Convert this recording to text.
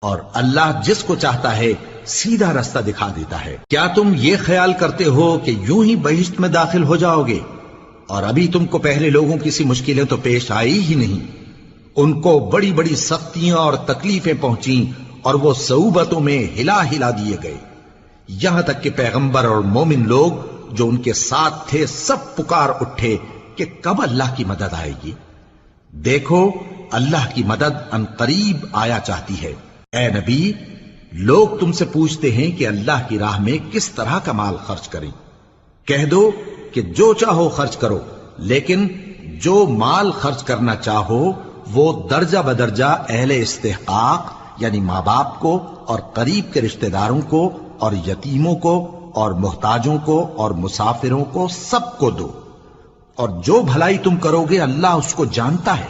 और अल्लाह जिसको चाहता है सीधा रास्ता दिखा देता है। क्या तुम ये ख्याल करते हो कि यूं ही बहिश्त में दाखिल हो जाओगे और अभी तुमको पहले लोगों की सी मुश्किलें तो पेश आई ही नहीं। उनको बड़ी बड़ी सख्तियां और तकलीफें पहुंची और वो सऊबतों में हिला हिला दिए गए, यहां तक कि पैगंबर और मोमिन लोग जो उनके साथ थे सब पुकार उठे कि कब अल्लाह की मदद आएगी। देखो अल्लाह की मदद अनकरीब आया चाहती है। ए नबी, लोग तुमसे पूछते हैं कि अल्लाह की राह में किस तरह का माल खर्च करें। कह दो कि जो चाहो खर्च करो, लेकिन जो माल खर्च करना चाहो वो दर्जा बदर्जा अहले इस्तेहकाक यानी माँ बाप को और करीब के रिश्तेदारों को और यतीमों को और मोहताजों को और मुसाफिरों को सबको दो, और जो भलाई तुम करोगे अल्लाह उसको जानता है।